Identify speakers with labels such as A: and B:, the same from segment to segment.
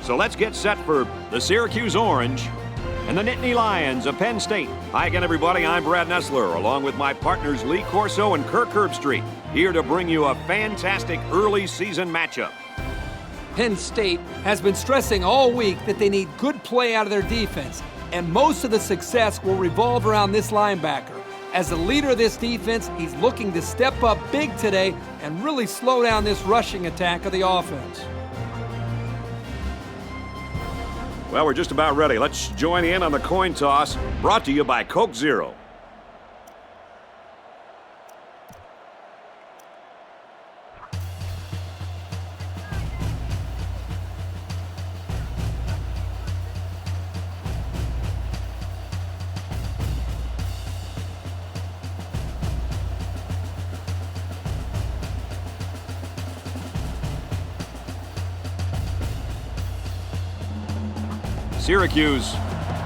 A: So let's get set for the Syracuse Orange and the Nittany Lions of Penn State. Hi again, everybody. I'm Brad Nessler, along with my partners Lee Corso and Kirk Herbstreit, here to bring you a fantastic early season matchup.
B: Penn State has been stressing all week that they need good play out of their defense, and most of the success will revolve around this linebacker. As the leader of this defense, he's looking to step up big today and really slow down this rushing attack of the offense.
A: Well, we're just about ready. Let's join in on the coin toss, brought to you by Coke Zero. Syracuse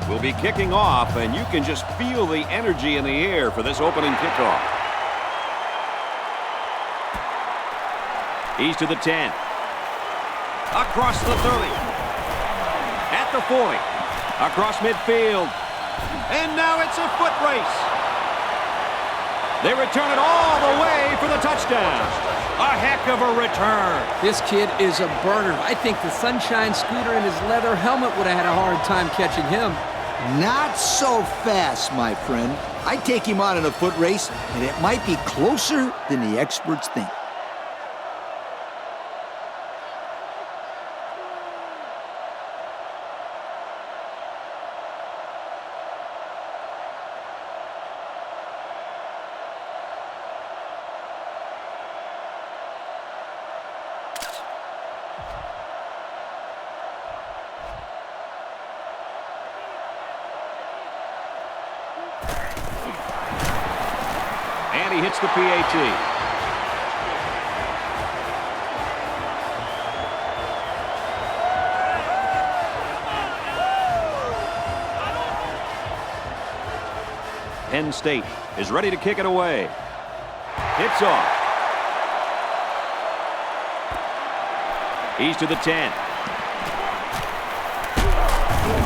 A: will be kicking off, and you can just feel the energy in the air for this opening kickoff. He's to the 10. Across the 30. At the 40. Across midfield. And now it's a foot race. They return it all the way for the touchdown. A heck of a return.
B: This kid is a burner. I think the Sunshine Scooter and his leather helmet would have had a hard time catching him.
C: Not so fast, my friend. I'd take him on in a foot race, and it might be closer than the experts think.
A: And he hits the PAT. Penn State is ready to kick it away. It's off. He's to the 10.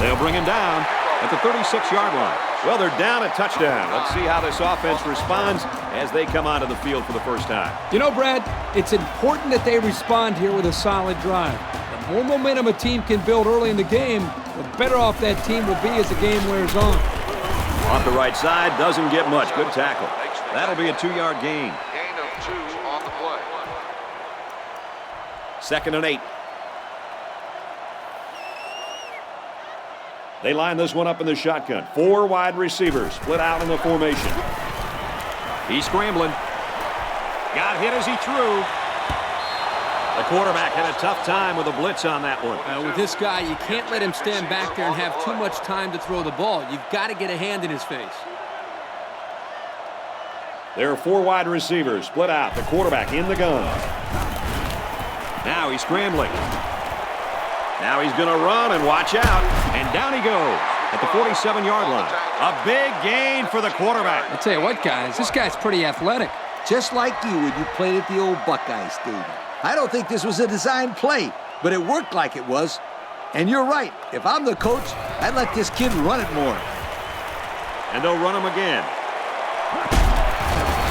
A: They'll bring him down at the 36-yard line. Well, they're down a touchdown. Let's see how this offense responds as they come onto the field for the first time.
B: You know, Brad, it's important that they respond here with a solid drive. The more momentum a team can build early in the game, the better off that team will be as the game wears on.
A: Off the right side, doesn't get much. Good tackle. That'll be a 2-yard gain.
D: Gain of 2 on the play.
A: 2nd and 8. They line this one up in the shotgun. 4 wide receivers split out in the formation. He's scrambling. Got hit as he threw. The quarterback had a tough time with a blitz on that one.
B: With this guy, you can't let him stand back there and have too much time to throw the ball. You've got to get a hand in his face.
A: There are 4 wide receivers split out. The quarterback in the gun. Now he's scrambling. Now he's going to run and watch out. And down he goes at the 47-yard line. A big gain for the quarterback.
B: I'll tell you what, guys, this guy's pretty athletic.
C: Just like you when you played at the old Buckeye Stadium. I don't think this was a designed play, but it worked like it was. And you're right. If I'm the coach, I'd let this kid run it more.
A: And they'll run him again.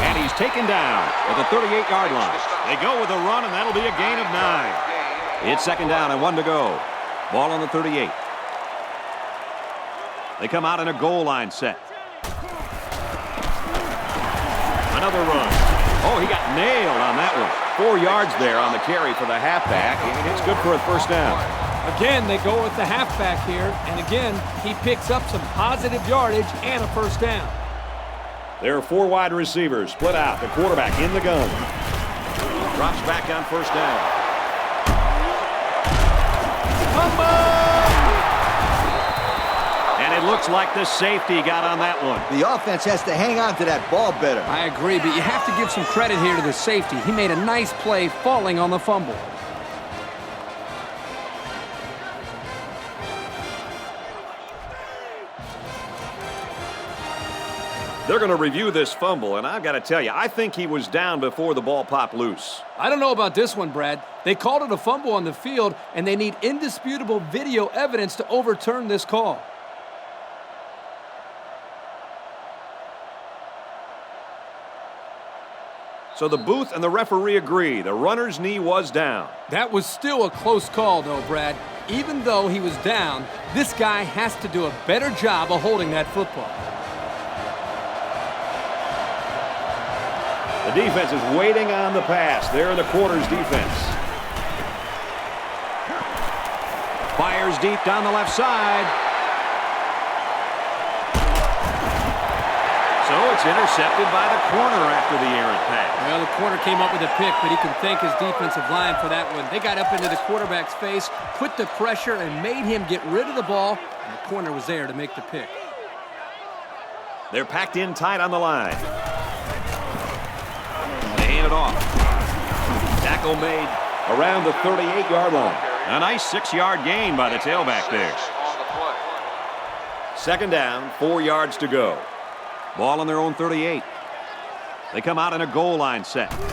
A: And he's taken down at the 38-yard line. They go with a run, and that'll be a gain of 9. It's 2nd down and 1 to go. Ball on the 38. They come out in a goal line set. Another run. Oh, he got nailed on that one. 4 yards there on the carry for the halfback, and it's good for a 1st down.
B: Again, they go with the halfback here, and again, he picks up some positive yardage and a 1st down.
A: There are 4 wide receivers split out. The quarterback in the gun. Drops back on 1st down. And it looks like the safety got on that one.
C: The offense has to hang on to that ball better.
B: I agree, but you have to give some credit here to the safety. He made a nice play falling on the fumble.
A: They're going to review this fumble, and I've got to tell you, I think he was down before the ball popped loose.
B: I don't know about this one, Brad. They called it a fumble on the field, and they need indisputable video evidence to overturn this call.
A: So the booth and the referee agree. The runner's knee was down.
B: That was still a close call, though, Brad. Even though he was down, this guy has to do a better job of holding that football.
A: The defense is waiting on the pass. They're the quarter's defense. Fires deep down the left side. So it's intercepted by the corner after the errant pass.
B: Well, the corner came up with a pick, but he can thank his defensive line for that one. They got up into the quarterback's face, put the pressure, and made him get rid of the ball, and the corner was there to make the pick.
A: They're packed in tight on the line. They hand it off. Tackle made around the 38-yard line. A nice 6-yard gain by the tailback there. Second down, 4 yards to go. Ball on their own 38. They come out in a goal line set. Runs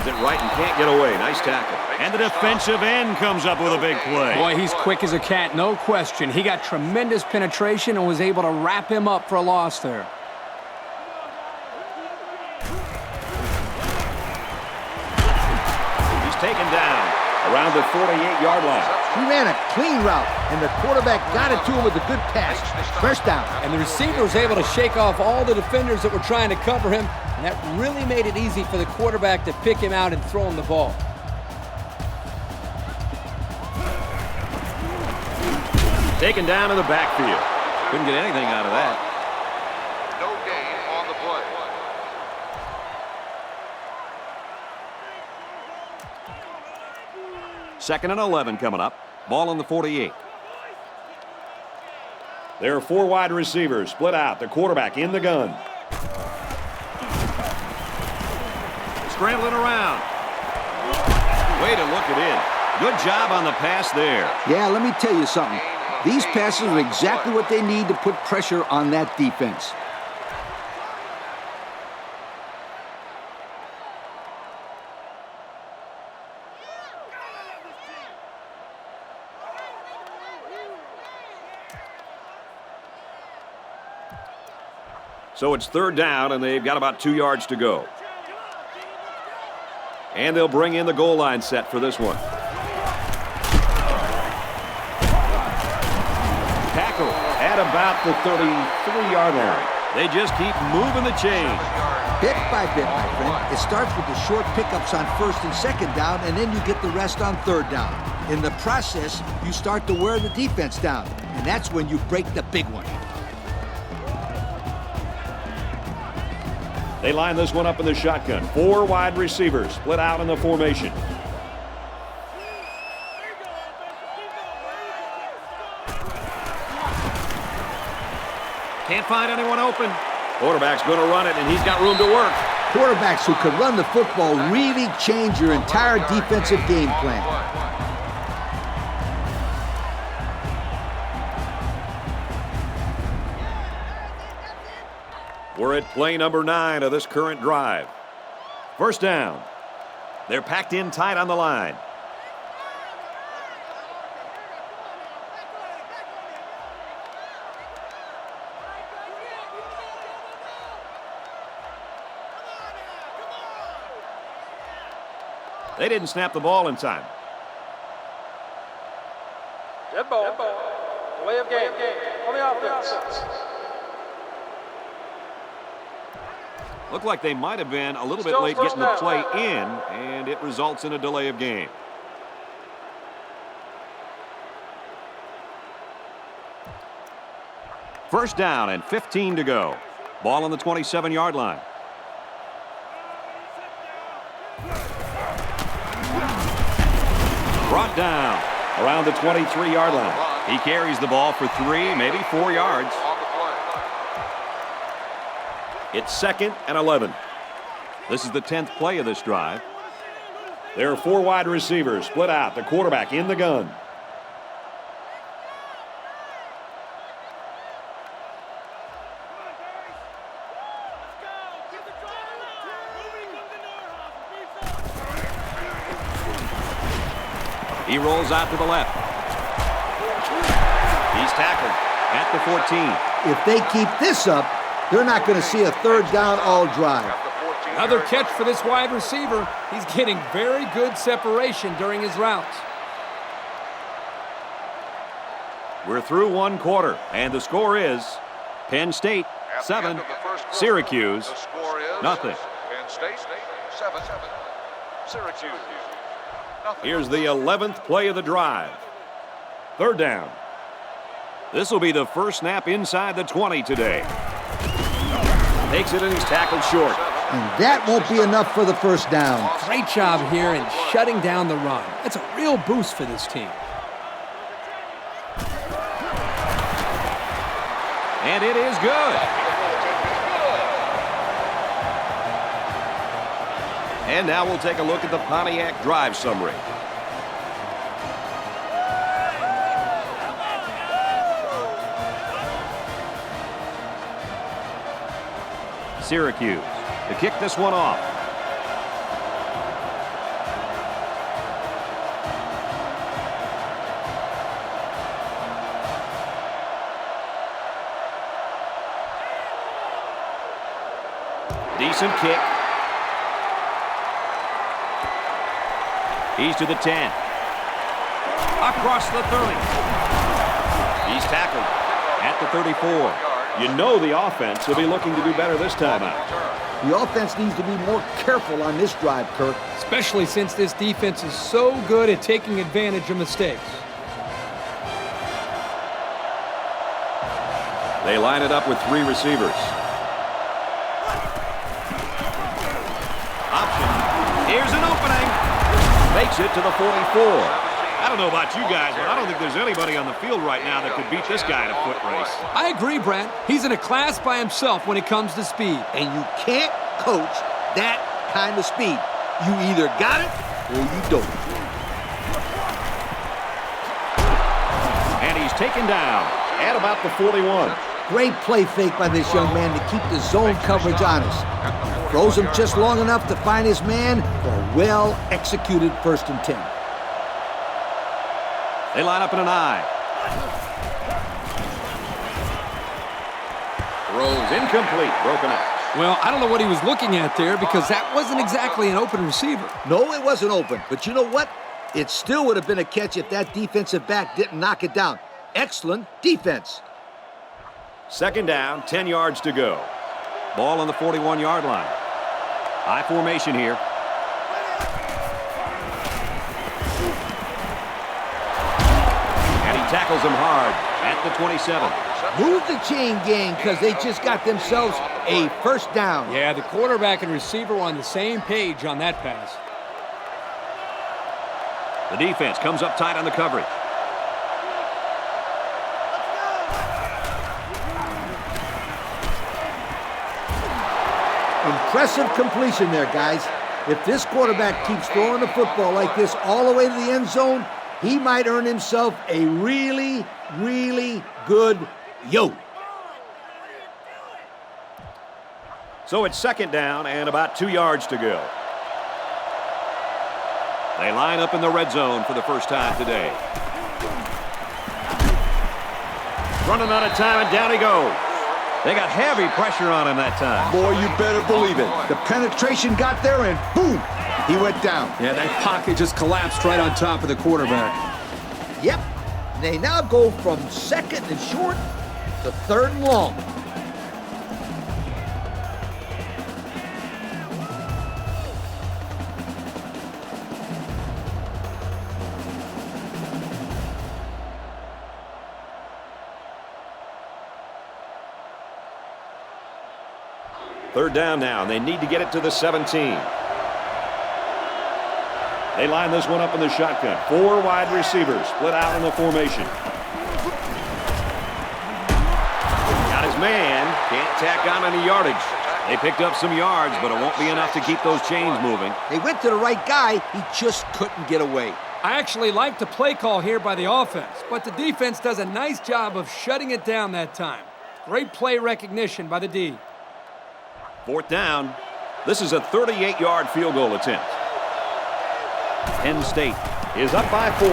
A: it right and can't get away. Nice tackle. And the defensive end comes up with a big play.
B: Boy, he's quick as a cat, no question. He got tremendous penetration and was able to wrap him up for a loss there.
A: He's taken down around the 48-yard line.
C: He ran a clean route, and the quarterback got it to him with a good pass. First down.
B: And the receiver was able to shake off all the defenders that were trying to cover him, and that really made it easy for the quarterback to pick him out and throw him the ball.
A: Taken down in the backfield. Couldn't get anything out of that.
D: No gain on the play.
A: Second and 11 coming up. Ball on the 48. There are 4 wide receivers split out. The quarterback in the gun. Scrambling around. Way to look it in. Good job on the pass there.
C: Yeah, let me tell you something. These passes are exactly what they need to put pressure on that defense.
A: So it's third down, and they've got about 2 yards to go. And they'll bring in the goal line set for this one. Tackle at about the 33-yard line. They just keep moving the chain.
C: Bit by bit, my friend. It starts with the short pickups on first and second down, and then you get the rest on third down. In the process, you start to wear the defense down, and that's when you break the big one.
A: They line this one up in the shotgun. 4 wide receivers split out in the formation. Can't find anyone open. Quarterback's going to run it, and he's got room to work.
C: Quarterbacks who can run the football really change your entire defensive game plan.
A: We're at play number 9 of this current drive. First down. They're packed in tight on the line. They didn't snap the ball in time.
E: Dead ball. Delay of game. On the offense.
A: Looked like they might have been a little bit
E: Still
A: late
E: first
A: getting the
E: down.
A: play in, and it results in a delay of game. First down and 15 to go. Ball on the 27-yard line. Brought down around the 23-yard line. He carries the ball for 3, maybe 4 yards.
D: On the play.
A: It's second and 11. This is the 10th play of this drive. There are 4 wide receivers split out. The quarterback in the gun. He rolls out to the left. He's tackled at the 14.
C: If they keep this up, they're not going to see a third down all drive.
B: Another catch for this wide receiver. He's getting very good separation during his routes.
A: We're through one quarter, and the score is Penn State 7, Syracuse nothing.
D: Penn State 7, Syracuse nothing.
A: Here's the 11th play of the drive. Third down. This will be the first snap inside the 20 today. Takes it and he's tackled short.
C: And that won't be enough for the first down.
B: Great job here in shutting down the run. That's a real boost for this team.
A: And it is good. And now we'll take a look at the Pontiac drive summary. Syracuse to kick this one off. Decent kick. He's to the 10. Across the 30. He's tackled at the 34. You know the offense will be looking to do better this time out.
C: The offense needs to be more careful on this drive, Kirk.
B: Especially since this defense is so good at taking advantage of mistakes.
A: They line it up with 3 receivers. Option. Here's an opening. Makes it to the 44. I don't know about you guys, but I don't think there's anybody on the field right now that could beat this guy in a foot race.
B: I agree, Brent. He's in a class by himself when it comes to speed.
C: And you can't coach that kind of speed. You either got it or you don't.
A: And he's taken down at about the 41.
C: Great play fake by this young man to keep the zone coverage honest. Throws him just long enough to find his man for a well-executed 1st and 10.
A: They line up in an I. Throws incomplete, broken up.
B: Well, I don't know what he was looking at there because that wasn't exactly an open receiver.
C: No, it wasn't open. But you know what? It still would have been a catch if that defensive back didn't knock it down. Excellent defense.
A: Second down, 10 yards to go. Ball on the 41-yard line. I formation here. And he tackles him hard at the 27.
C: Move the chain gang because they just got themselves a 1st down.
B: Yeah, the quarterback and receiver were on the same page on that pass.
A: The defense comes up tight on the coverage.
C: Impressive completion there, guys. If this quarterback keeps throwing the football like this all the way to the end zone, he might earn himself a really, really good yo.
A: So it's second down and about 2 yards to go. They line up in the red zone for the first time today. Running out of time, and down he goes. They got heavy pressure on him that time.
C: Boy, you better believe it. The penetration got there, and boom, he went down.
F: Yeah, that pocket just collapsed right on top of the quarterback.
C: Yep. They now go from 2nd and short to 3rd and long.
A: Third down now, and they need to get it to the 17. They line this one up in the shotgun. 4 wide receivers split out in the formation. Got his man. Can't tack on any yardage. They picked up some yards, but it won't be enough to keep those chains moving.
C: They went to the right guy. He just couldn't get away.
B: I actually like the play call here by the offense, but the defense does a nice job of shutting it down that time. Great play recognition by the D.
A: Fourth down. This is a 38-yard field goal attempt. Penn State is up by 4.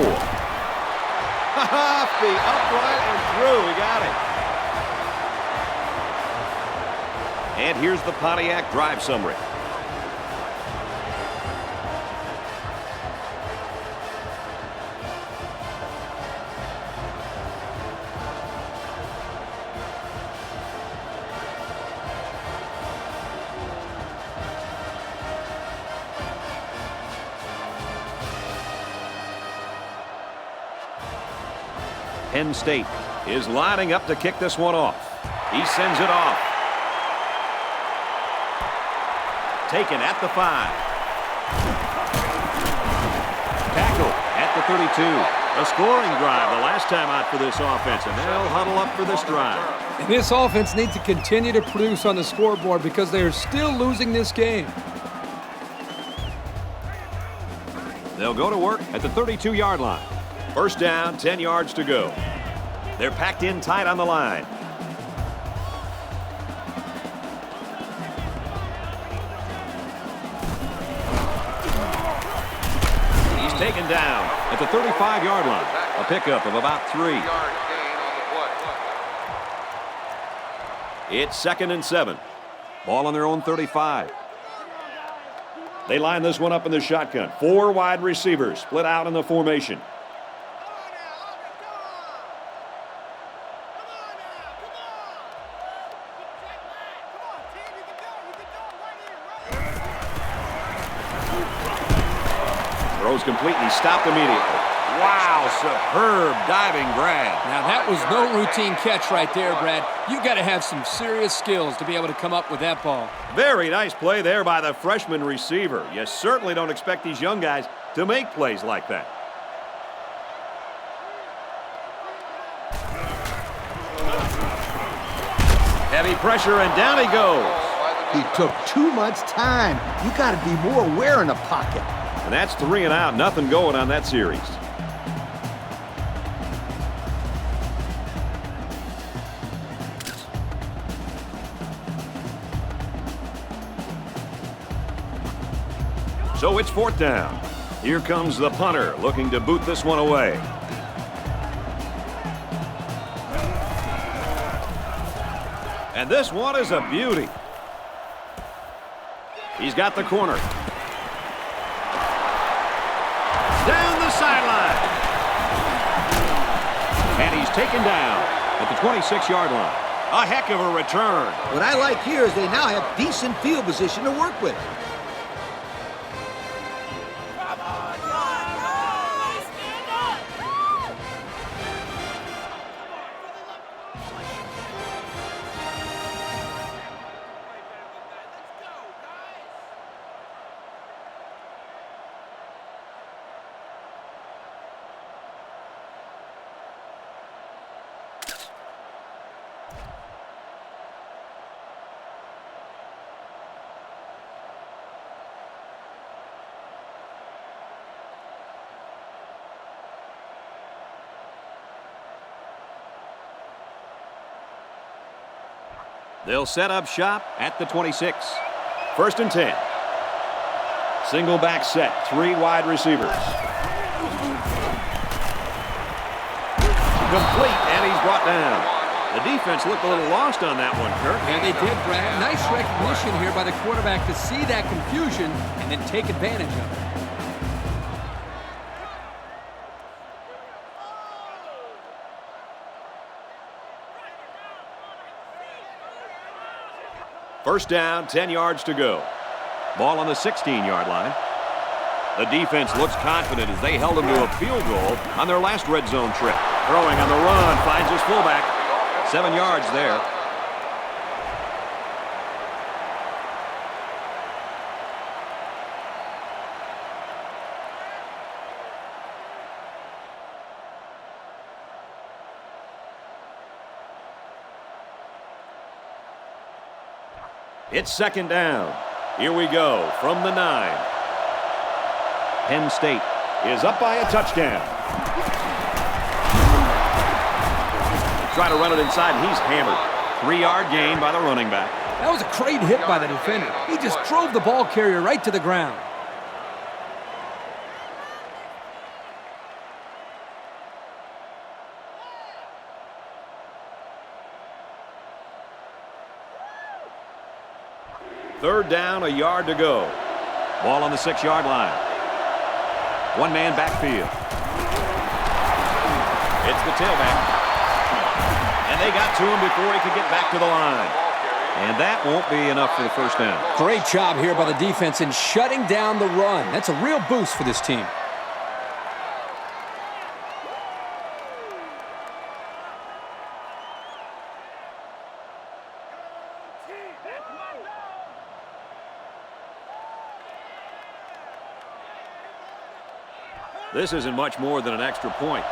A: Off the upright and through. He got it. And here's the Pontiac drive summary. Penn State is lining up to kick this one off. He sends it off. Taken at the 5. Tackle at the 32. A scoring drive the last time out for this offense, and they'll huddle up for this drive.
B: And this offense needs to continue to produce on the scoreboard because they are still losing this game.
A: They'll go to work at the 32-yard line. First down, 10 yards to go. They're packed in tight on the line. He's taken down at the 35-yard line. A pickup of about 3. It's 2nd and 7. Ball on their own 35. They line this one up in the shotgun. 4 wide receivers split out in the formation. Throws completely stopped immediately. Wow, superb diving grab.
B: Now that was no routine catch right there, Brad. You've got to have some serious skills to be able to come up with that ball.
A: Very nice play there by the freshman receiver. You certainly don't expect these young guys to make plays like that. Heavy pressure, and down he goes.
C: He took too much time. You got to be more aware in the pocket.
A: And that's 3 and out. Nothing going on that series. So it's 4th down. Here comes the punter looking to boot this one away. And this one is a beauty. He's got the corner. Down the sideline. And he's taken down at the 26-yard line. A heck of a return.
C: What I like here is they now have decent field position to work with.
A: They'll set up shop at the 26. 1st and 10. Single back set, 3 wide receivers. Complete, and he's brought down. The defense looked a little lost on that one, Kirk.
B: Yeah, they did, Brad. Nice recognition here by the quarterback to see that confusion and then take advantage of it.
A: First down, 10 yards to go. Ball on the 16-yard line. The defense looks confident as they held him to a field goal on their last red zone trip. Throwing on the run, finds his fullback. 7 yards there. It's 2nd down. Here we go from the 9. Penn State is up by a touchdown. Try to run it inside, and he's hammered. 3-yard gain by the running back.
B: That was a great hit by the defender. He just drove the ball carrier right to the ground.
A: Third down, a yard to go. Ball on the 6-yard line. One man backfield. It's the tailback. And they got to him before he could get back to the line. And that won't be enough for the first down.
F: Great job here by the defense in shutting down the run. That's a real boost for this team.
A: This isn't much more than an extra point.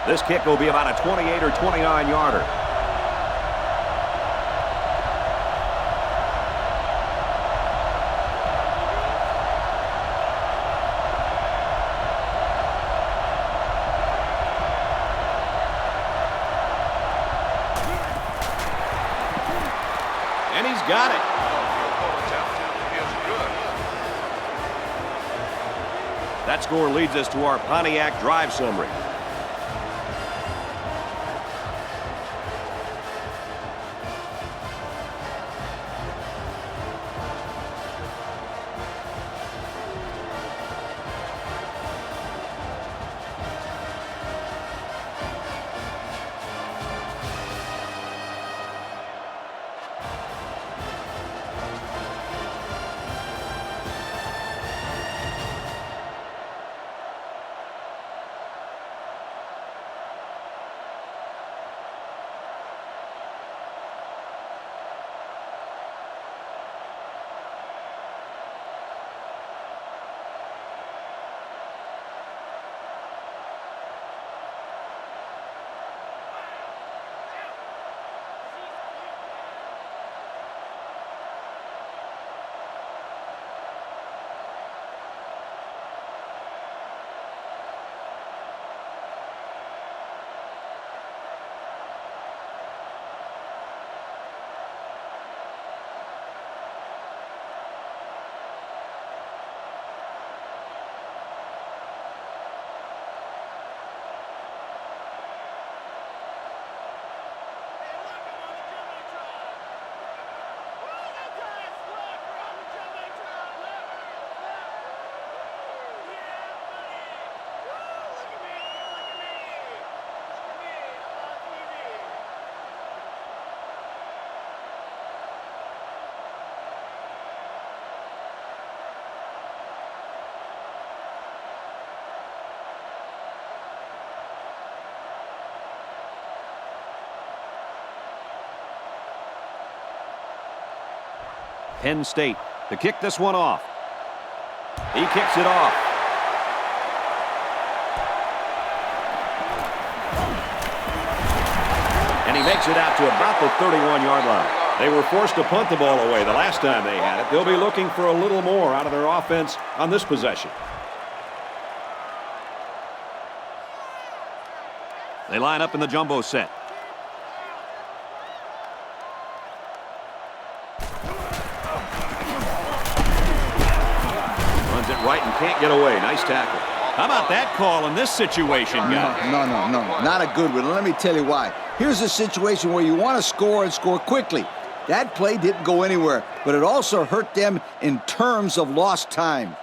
A: This kick will be about a 28 or 29-yarder. And he's got it. That score leads us to our Pontiac drive summary. Penn State to kick this one off. He kicks it off. And he makes it out to about the 31-yard line. They were forced to punt the ball away the last time they had it. They'll be looking for a little more out of their offense on this possession. They line up in the jumbo set. Runs it right and can't get away. Nice tackle. How about that call in this situation, guys?
C: No, not a good one. Let me tell you why. Here's a situation where you want to score and score quickly. That play didn't go anywhere, but it also hurt them in terms of lost time.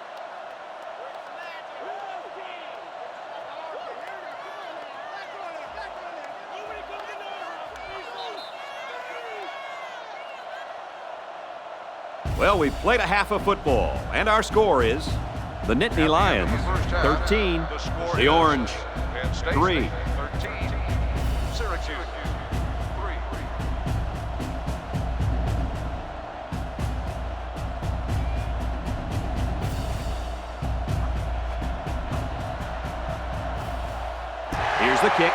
A: Well, we've played a half of football, and our score is the Nittany Lions 13, the Orange 3. 13, Syracuse 3. Here's the kick.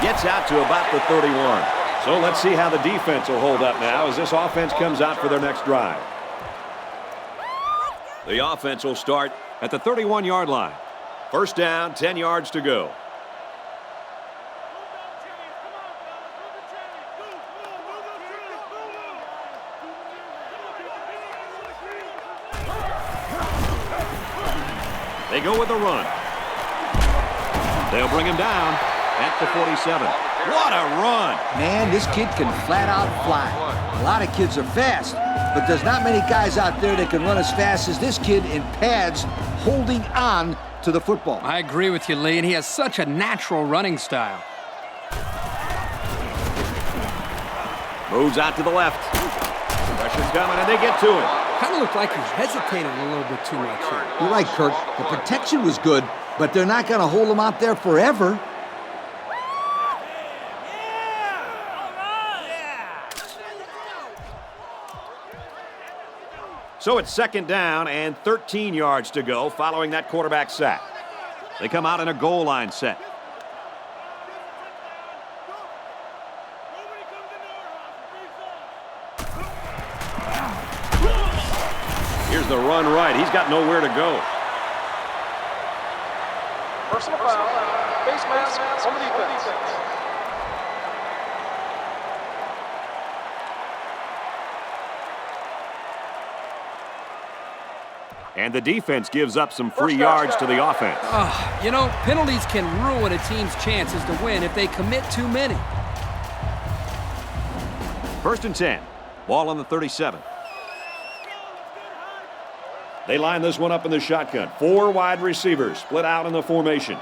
A: Gets out to about the 31. So let's see how the defense will hold up now as this offense comes out for their next drive. The offense will start at the 31-yard line. First down, 10 yards to go. They go with a run. They'll bring him down. at the 47. What a run!
C: Man, this kid can flat out fly. A lot of kids are fast, but there's not many guys out there that can run as fast as this kid in pads holding on to the football.
B: I agree with you, Lee, and he has such a natural running style.
A: Moves out to the left. Pressure's coming, and they get to him.
B: Kind of looked like he hesitated a little bit too much here.
C: You're right, Kirk. The protection was good, but they're not going to hold him out there forever.
A: So it's second down and 13 yards to go following that quarterback sack. They come out in a goal line set. Here's the run right. He's got nowhere to go.
E: Personal foul. Face mask on the defense.
A: And the defense gives up some free yards to the offense.
B: You know, penalties can ruin a team's chances to win if they commit too many.
A: First and 10. Ball on the 37. They line this one up in the shotgun. 4 wide receivers split out in the formation.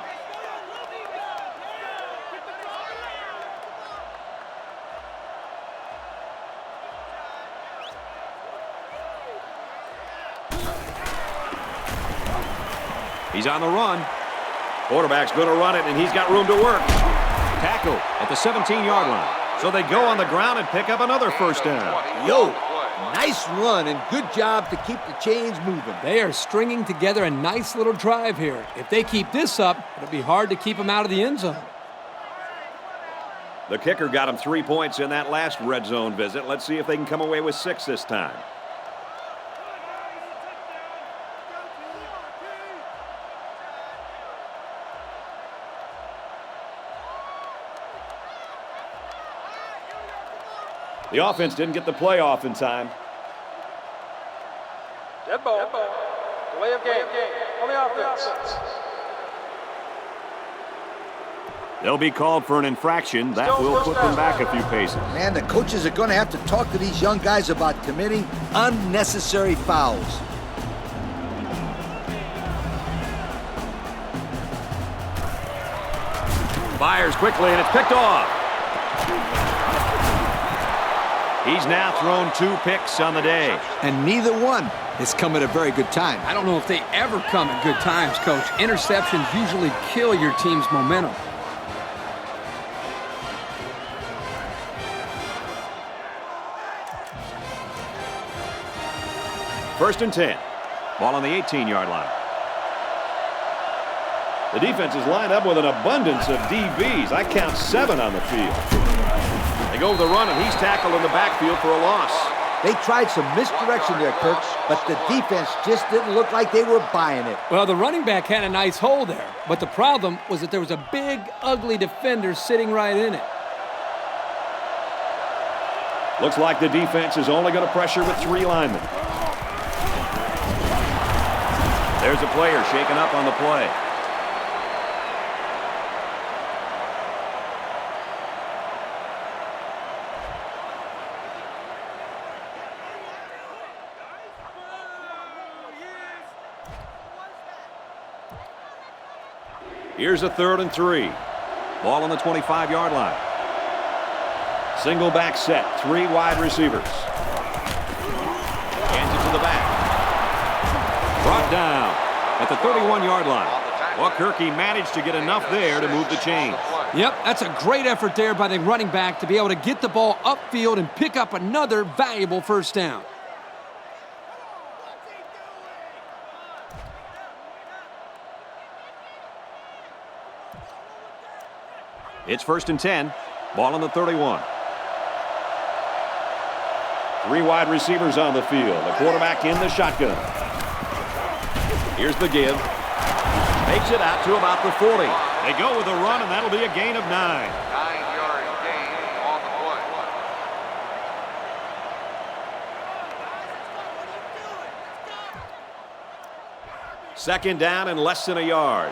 A: He's on the run. Quarterback's going to run it, and he's got room to work. Tackle at the 17-yard line. So they go on the ground and pick up another first down.
C: Yo, nice run and good job to keep the chains moving.
B: They are stringing together a nice little drive here. If they keep this up, it'll be hard to keep them out of the end zone.
A: The kicker got him 3 points in that last red zone visit. Let's see if they can come away with 6 this time. The offense didn't get the play off in time.
E: Dead ball. Delay of game. On the offense.
A: They'll be called for an infraction. That will put them back a few paces.
C: Man, the coaches are going to have to talk to these young guys about committing unnecessary fouls.
A: Fires quickly, and it's picked off. He's now thrown 2 picks on the day.
C: And neither one has come at a very good time.
B: I don't know if they ever come at good times, Coach. Interceptions usually kill your team's momentum.
A: First and 10. Ball on the 18-yard line. The defense is lined up with an abundance of DBs. I count 7 on the field. They go with the run, and he's tackled in the backfield for a loss.
C: They tried some misdirection there, Kirk, but the defense just didn't look like they were buying it.
B: Well, the running back had a nice hole there, but the problem was that there was a big, ugly defender sitting right in it.
A: Looks like the defense is only going to pressure with 3 linemen. There's a player shaken up on the play. Here's a 3rd and 3. Ball on the 25-yard line. Single back set, 3 wide receivers. Hands it to the back. Brought down at the 31-yard line. Well, Kirk, he managed to get enough there to move the chains.
B: Yep, that's a great effort there by the running back to be able to get the ball upfield and pick up another valuable first down.
A: It's first and 10. Ball on the 31. 3 wide receivers on the field. The quarterback in the shotgun. Here's the give. Makes it out to about the 40. They go with the run, and that'll be a gain of 9.
D: 9-yard gain on the play.
A: Second down and less than a yard.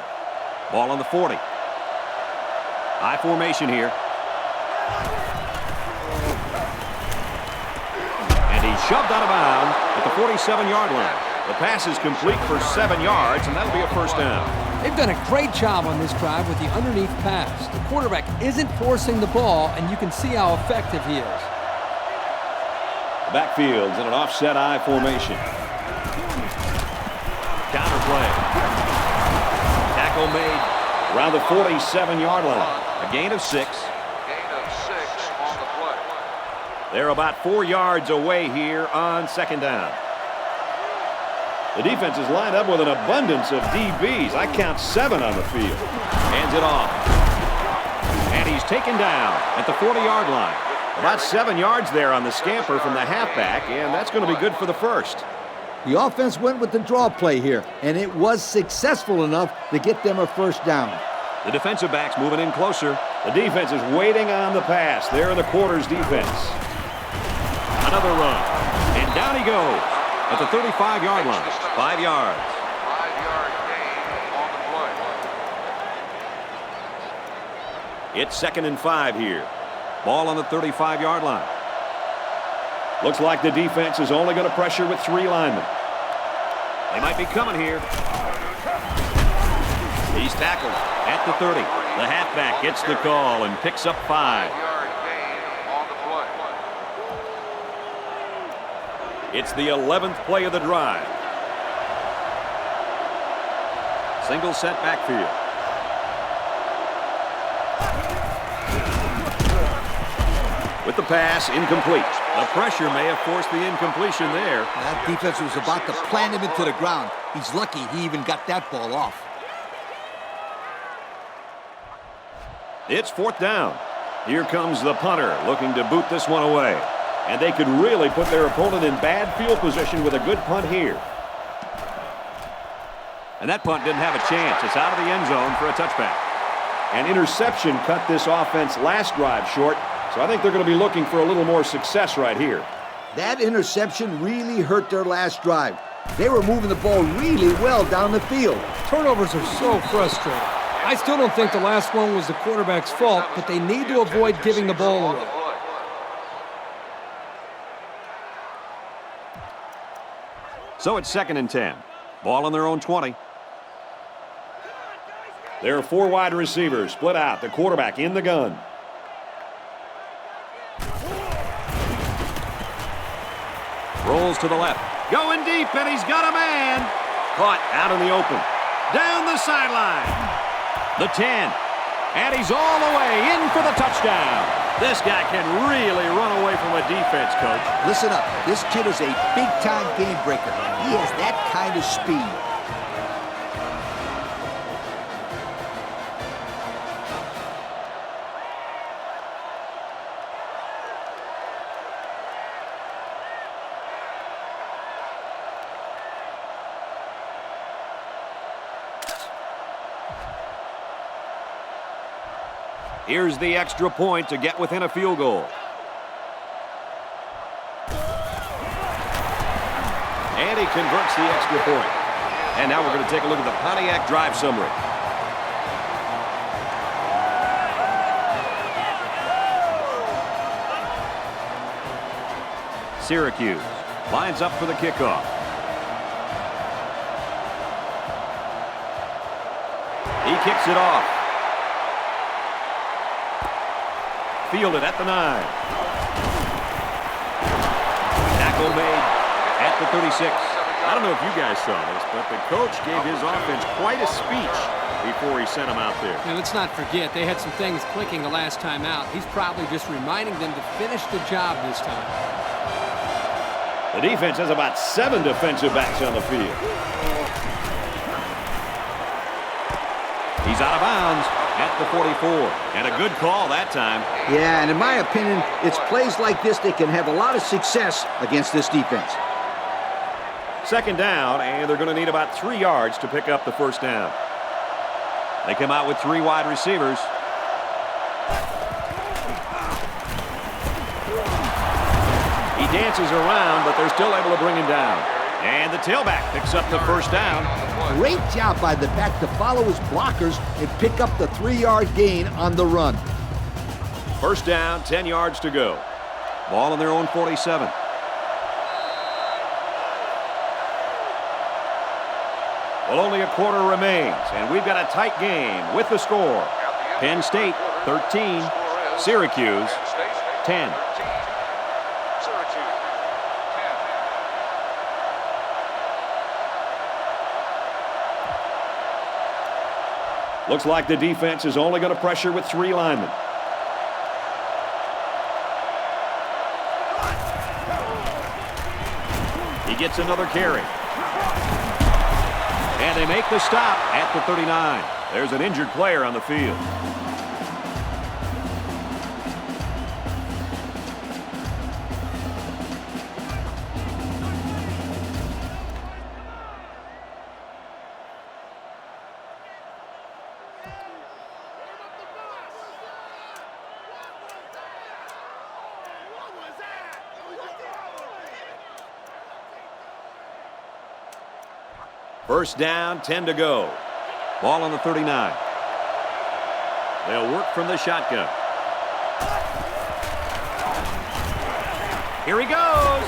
A: Ball on the 40. I formation here. And he's shoved out of bounds at the 47-yard line. The pass is complete for 7 yards, and that'll be a first down.
B: They've done a great job on this drive with the underneath pass. The quarterback isn't forcing the ball, and you can see how effective he is.
A: The backfield's in an offset I formation. Counter play. Tackle made around the 47-yard line. A gain of 6.
D: Gain of 6 on the play.
A: They're about 4 yards away here on second down. The defense is lined up with an abundance of DBs. I count 7 on the field. Hands it off. And he's taken down at the 40-yard line. About 7 yards there on the scamper from the halfback, and that's going to be good for the first.
C: The offense went with the draw play here, and it was successful enough to get them a first down.
A: The defensive back's moving in closer. The defense is waiting on the pass. They're in the quarters defense. Another run. And down he goes at the 35-yard line. 5 yards.
D: 5-yard gain on the play.
A: It's 2nd and 5 here. Ball on the 35-yard line. Looks like the defense is only going to pressure with 3 linemen. They might be coming here. He's tackled at the 30. The halfback gets the call and picks up 5.
D: 5-yard gain on the play.
A: It's the 11th play of the drive. Single set backfield. With the pass, incomplete. The pressure may have forced the incompletion there.
C: That defense was about to plant him into the ground. He's lucky he even got that ball off.
A: It's 4th down. Here comes the punter looking to boot this one away. And they could really put their opponent in bad field position with a good punt here. And that punt didn't have a chance. It's out of the end zone for a touchback. An interception cut this offense last drive short. So I think they're going to be looking for a little more success right here.
C: That interception really hurt their last drive. They were moving the ball really well down the field.
B: Turnovers are so frustrating. I still don't think the last one was the quarterback's fault, but they need to avoid giving the ball away.
A: So it's 2nd and 10. Ball on their own 20. There are 4 wide receivers split out. The quarterback in the gun. Rolls to the left. Going deep, and he's got a man. Caught out in the open. Down the sideline. The 10. And he's all the way in for the touchdown. This guy can really run away from a defense, Coach.
C: Listen up. This kid is a big-time game breaker. He has that kind of speed.
A: Here's the extra point to get within a field goal. And he converts the extra point. And now we're going to take a look at the Pontiac drive summary. Syracuse lines up for the kickoff. He kicks it off. Fielded at the 9. Tackle made at the 36. I don't know if you guys saw this, but the coach gave his offense quite a speech before he sent them out there.
B: Now, let's not forget, they had some things clicking the last time out. He's probably just reminding them to finish the job this time.
A: The defense has about 7 defensive backs on the field. He's out of bounds at the 44. And a good call that time.
C: Yeah, and in my opinion, it's plays like this that can have a lot of success against this defense.
A: 2nd down, and they're going to need about 3 yards to pick up the first down. They come out with 3 wide receivers. He dances around, but they're still able to bring him down. And the tailback picks up the first down.
C: Great job by the back to follow his blockers and pick up the 3-yard gain on the run.
A: First down, 10 yards to go. Ball on their own 47. Well, only a quarter remains, and we've got a tight game with the score. Penn State 13, Syracuse 10. Looks like the defense is only going to pressure with 3 linemen. He gets another carry. And they make the stop at the 39. There's an injured player on the field. First down, 10 to go. Ball on the 39. They'll work from the shotgun. Here he goes.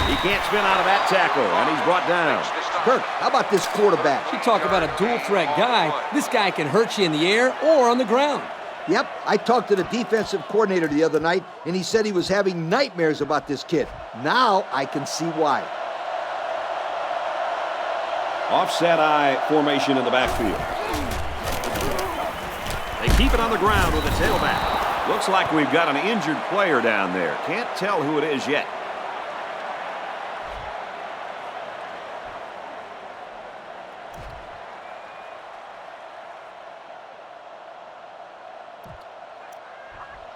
A: He can't spin out of that tackle, and he's brought down.
C: Kirk, how about this quarterback?
B: You talk about a dual-threat guy. This guy can hurt you in the air or on the ground.
C: Yep, I talked to the defensive coordinator the other night, and he said he was having nightmares about this kid. Now I can see why.
A: Offset I formation in the backfield. They keep it on the ground with the tailback. Looks like we've got an injured player down there. Can't tell who it is yet.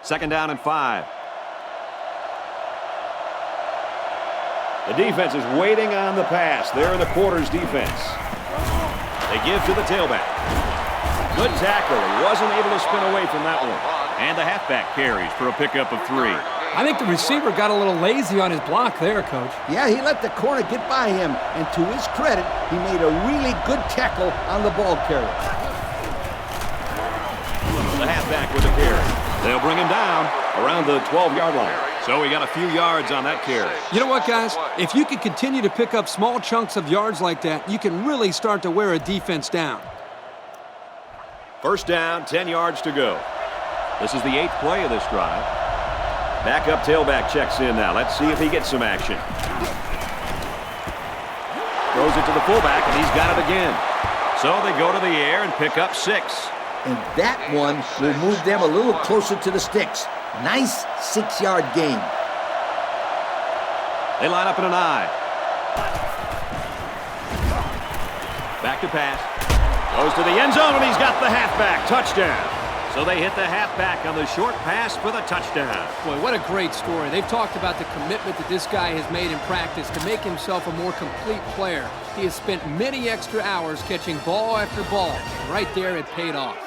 A: Second down and 5. The defense is waiting on the pass. They're in the quarters defense. They give to the tailback. Good tackle. He wasn't able to spin away from that one. And the halfback carries for a pickup of 3.
B: I think the receiver got a little lazy on his block there, Coach.
C: Yeah, he let the corner get by him, and to his credit, he made a really good tackle on the ball carrier.
A: The halfback with the carry. They'll bring him down around the 12-yard line. So we got a few yards on that carry.
B: You know what, guys? If you can continue to pick up small chunks of yards like that, you can really start to wear a defense down.
A: First down, 10 yards to go. This is the 8th play of this drive. Backup tailback checks in now. Let's see if he gets some action. Throws it to the fullback, and he's got it again. So they go to the air and pick up 6.
C: And that one will move them a little closer to the sticks. Nice 6-yard gain.
A: They line up in an I. Back to pass. Goes to the end zone, and he's got the halfback. Touchdown. So they hit the halfback on the short pass for the touchdown.
B: Boy, what a great story. They've talked about the commitment that this guy has made in practice to make himself a more complete player. He has spent many extra hours catching ball after ball. Right there, it paid off.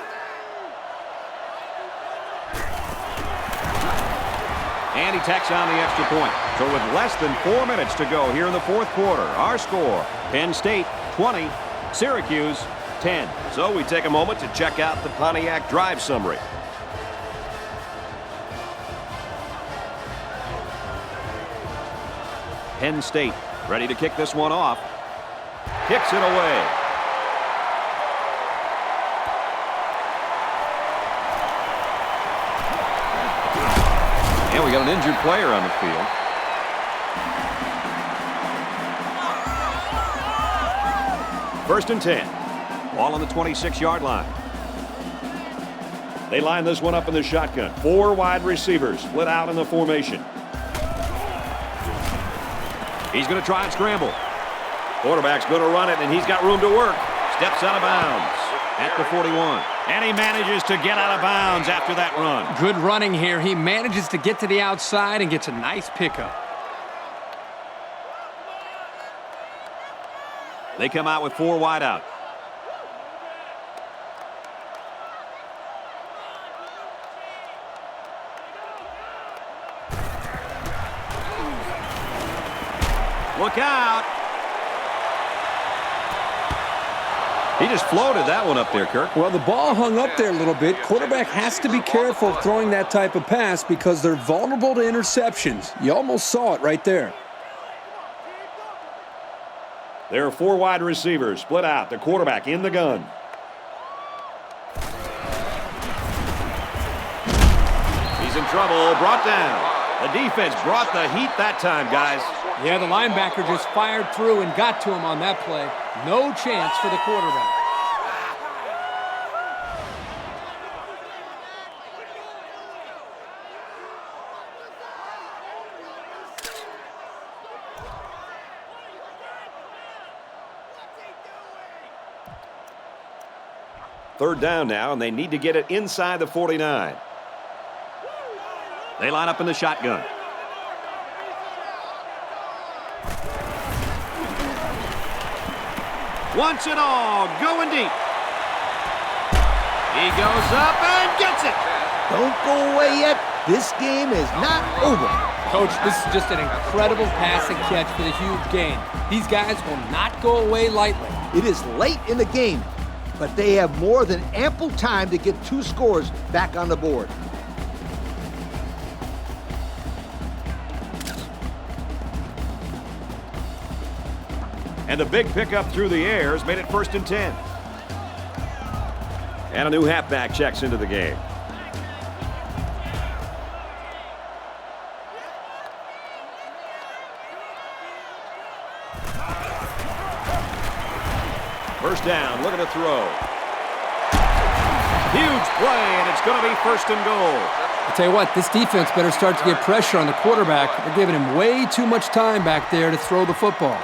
A: And he tacks on the extra point. So with less than 4 minutes to go here in the 4th quarter, our score, Penn State 20, Syracuse 10. So we take a moment to check out the Pontiac drive summary. Penn State ready to kick this one off. Kicks it away. And we got an injured player on the field. First and 10. Ball on the 26-yard line. They line this one up in the shotgun. 4 wide receivers split out in the formation. He's going to try and scramble. Quarterback's going to run it, and he's got room to work. Steps out of bounds at the 41. And he manages to get out of bounds after that run.
B: Good running here. He manages to get to the outside and gets a nice pickup.
A: They come out with 4 wide out. Look out. He just floated that one up there, Kirk.
F: Well, the ball hung up there a little bit. Quarterback has to be careful of throwing that type of pass because they're vulnerable to interceptions. You almost saw it right there.
A: There are 4 wide receivers split out. The quarterback in the gun. He's in trouble. Brought down. The defense brought the heat that time, guys.
B: Yeah, the linebacker just fired through and got to him on that play. No chance for the quarterback.
A: Third down now, and they need to get it inside the 49. They line up in the shotgun. Wants it all, going deep. He goes up and gets it.
C: Don't go away yet. This game is not over.
B: Coach, this is just an incredible pass and catch for the huge gain. These guys will not go away lightly.
C: It is late in the game, but they have more than ample time to get 2 scores back on the board.
A: And the big pickup through the air has made it 1st and 10. And a new halfback checks into the game. First down, looking to throw. Huge play, and it's going to be 1st and goal.
B: I tell you what, this defense better start to get pressure on the quarterback. They're giving him way too much time back there to throw the football.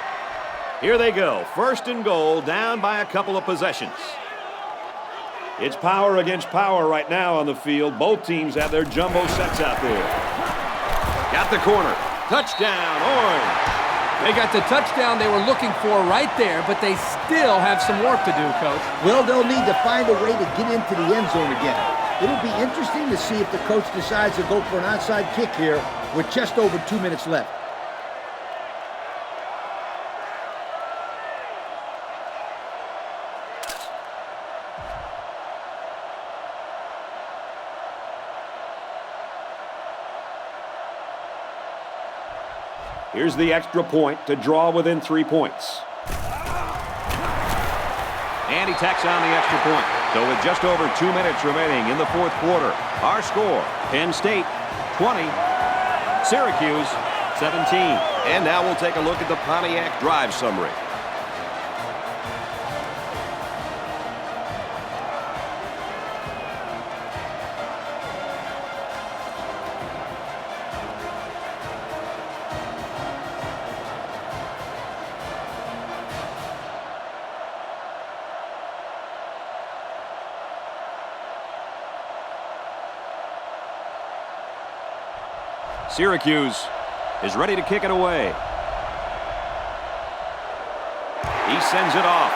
A: Here they go, 1st and goal, down by a couple of possessions. It's power against power right now on the field. Both teams have their jumbo sets out there. Got the corner. Touchdown, Orange.
B: They got the touchdown they were looking for right there, but they still have some work to do, Coach.
C: Well, they'll need to find a way to get into the end zone again. It'll be interesting to see if the coach decides to go for an onside kick here with just over 2 minutes left.
A: Here's the extra point to draw within 3 points. And he tacks on the extra point. So with just over 2 minutes remaining in the 4th quarter, our score, Penn State 20, Syracuse 17. And now we'll take a look at the Pontiac drive summary. Syracuse is ready to kick it away. He sends it off.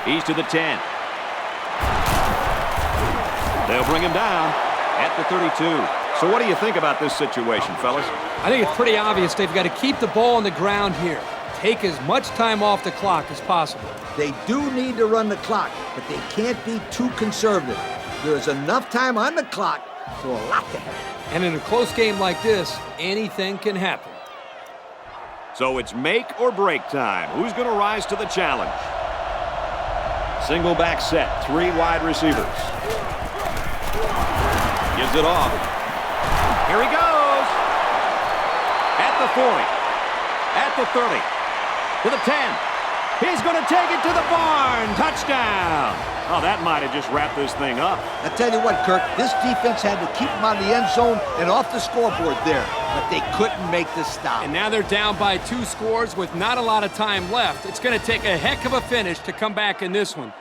A: He's to the 10. They'll bring him down at the 32. So what do you think about this situation, fellas?
B: I think it's pretty obvious they've got to keep the ball on the ground here. Take as much time off the clock as possible.
C: They do need to run the clock, but they can't be too conservative. There's enough time on the clock for a lot to happen.
B: And in a close game like this, anything can happen.
A: So it's make or break time. Who's going to rise to the challenge? Single back set, 3 wide receivers. Gives it off. Here he goes. At the 40. At the 30. To the 10. He's going to take it to the barn. Touchdown. Oh, that might have just wrapped this thing up.
C: I tell you what, Kirk, this defense had to keep them on the end zone and off the scoreboard there, but they couldn't make the stop.
B: And now they're down by 2 scores with not a lot of time left. It's going to take a heck of a finish to come back in this one.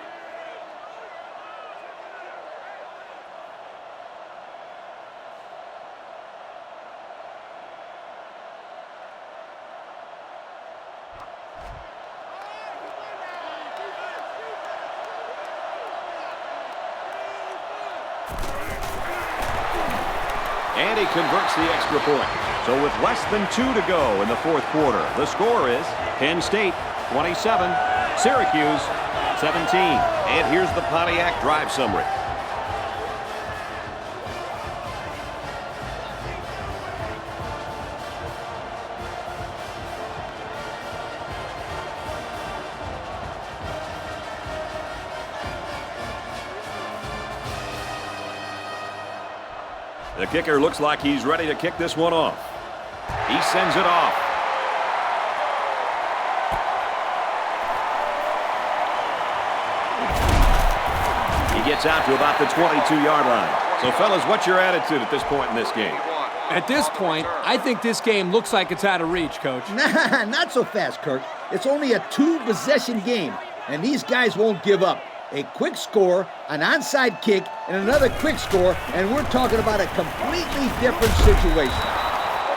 A: And he converts the extra point. So with less than 2 to go in the fourth quarter, the score is Penn State 27, Syracuse 17.
G: And here's the Pontiac drive summary.
A: The kicker looks like he's ready to kick this one off. He sends it off. He gets out to about the 22-yard line. So, fellas, what's your attitude at this point in this game?
B: At this point, I think this game looks like it's out of reach, Coach.
C: Nah, not so fast, Kirk. It's only a 2-possession game, and these guys won't give up. A quick score, an onside kick, and another quick score, and we're talking about a completely different situation.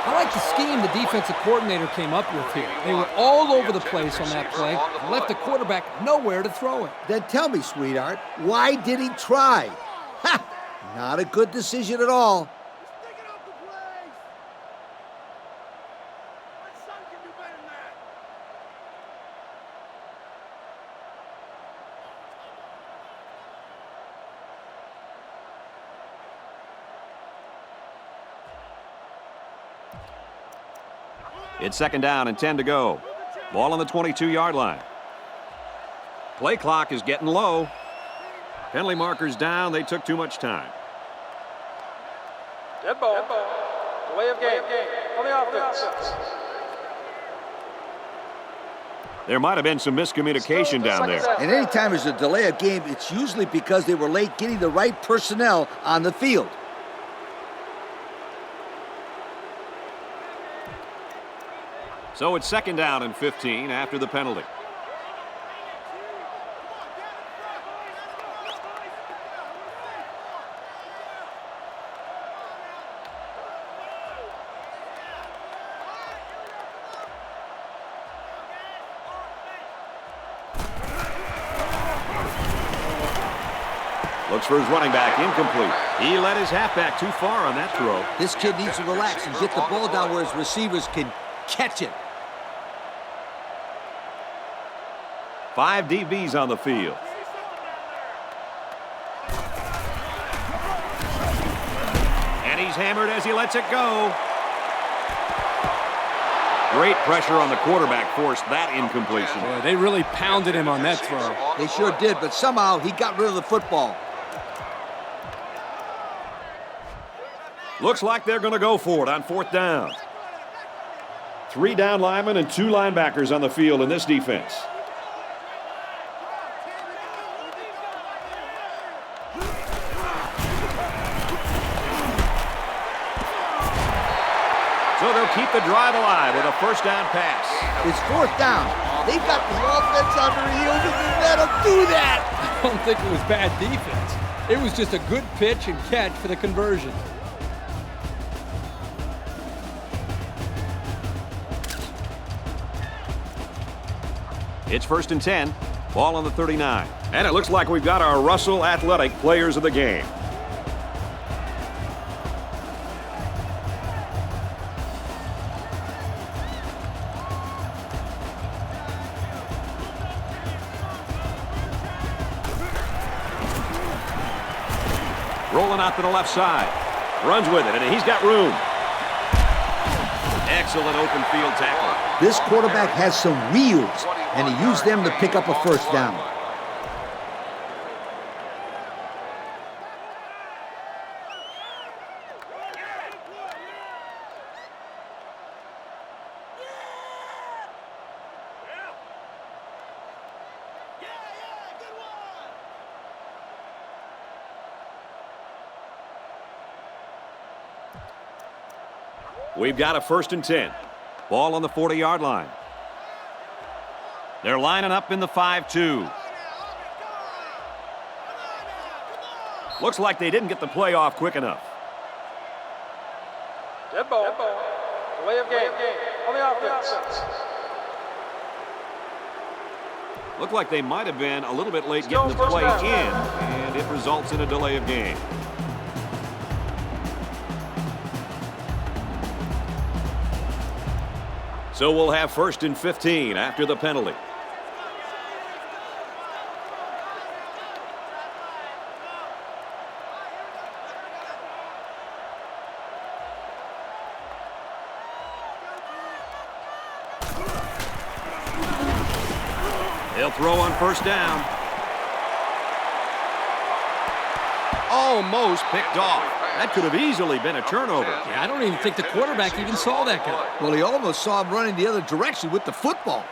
B: I like the scheme the defensive coordinator came up with here. They were all over the place on that play and left the quarterback nowhere to throw it.
C: Then tell me, sweetheart, why did he try? Ha! Not a good decision at all.
A: It's second down and 10 to go. Ball on the 22-yard line. Play clock is getting low. Penalty markers down. They took too much time.
E: Dead ball. Delay of game. On the offense.
A: There might have been some miscommunication down there.
C: And anytime there's a delay of game, it's usually because they were late getting the right personnel on the field.
A: So it's second down and 15 after the penalty. Looks for his running back, incomplete. He let his halfback too far on that throw.
C: This kid needs to relax and get the ball down where his receivers can catch it.
A: 5 DBs on the field. And he's hammered as he lets it go. Great pressure on the quarterback forced that incompletion.
B: Boy, they really pounded him on that throw.
C: They sure did, but somehow he got rid of the football.
A: Looks like they're going to go for it on fourth down. 3 down linemen and 2 linebackers on the field in this defense. So they'll keep the drive alive with a first down pass.
C: It's fourth down. They've got the offense on their heels and they let them do that.
B: I don't think it was bad defense. It was just a good pitch and catch for the conversion.
A: It's first and 10. Ball on the 39. And it looks like we've got our Russell Athletic players of the game. Rolling out to the left side. Runs with it, and he's got room. Excellent open field tackle.
C: This quarterback has some wheels, and he used them to pick up a first down.
A: We've got a first and 10. Ball on the 40-yard line. They're lining up in the 5-2. Looks like they didn't get the play off quick enough.
E: Dead ball. Delay of game. On the offense.
A: Looked like they might have been a little bit late getting the play in, and it results in a delay of game.
G: So we'll have 1st and 15 after the penalty. They'll throw on 1st down. Almost picked off. That could have easily been a turnover.
B: Yeah, I don't even think the quarterback even saw that guy.
C: Well, he almost saw him running the other direction with the football.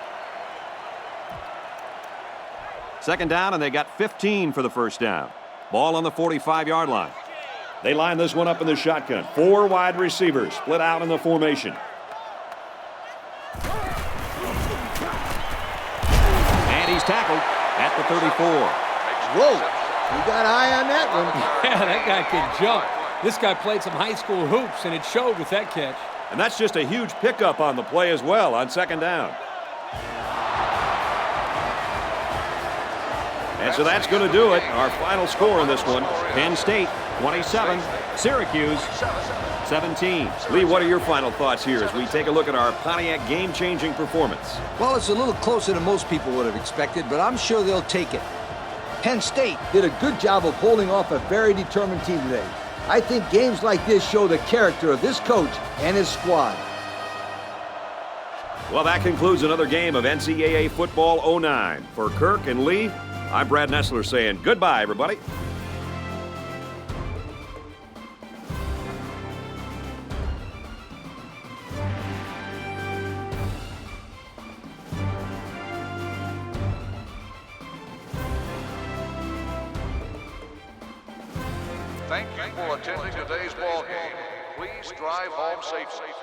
G: 2nd down, and they got 15 for the 1st down. Ball on the 45-yard line. They line this one up in the shotgun. 4 wide receivers split out in the formation.
A: And he's tackled at the 34.
C: Whoa, you got an eye on that one.
B: Yeah, that guy can jump. This guy played some high school hoops, and it showed with that catch.
G: And that's just a huge pickup on the play as well on 2nd down. And so that's going to do it. Our final score in this one.
A: Penn State 27, Syracuse 17.
G: Lee, what are your final thoughts here as we take a look at our Pontiac game-changing performance?
C: Well, it's a little closer than most people would have expected, but I'm sure they'll take it. Penn State did a good job of holding off a very determined team today. I think games like this show the character of this coach and his squad.
G: Well, that concludes another game of NCAA Football 09. For Kirk and Lee, I'm Brad Nessler saying goodbye, everybody.
D: Thank you for attending today's ball game. Please drive home safely.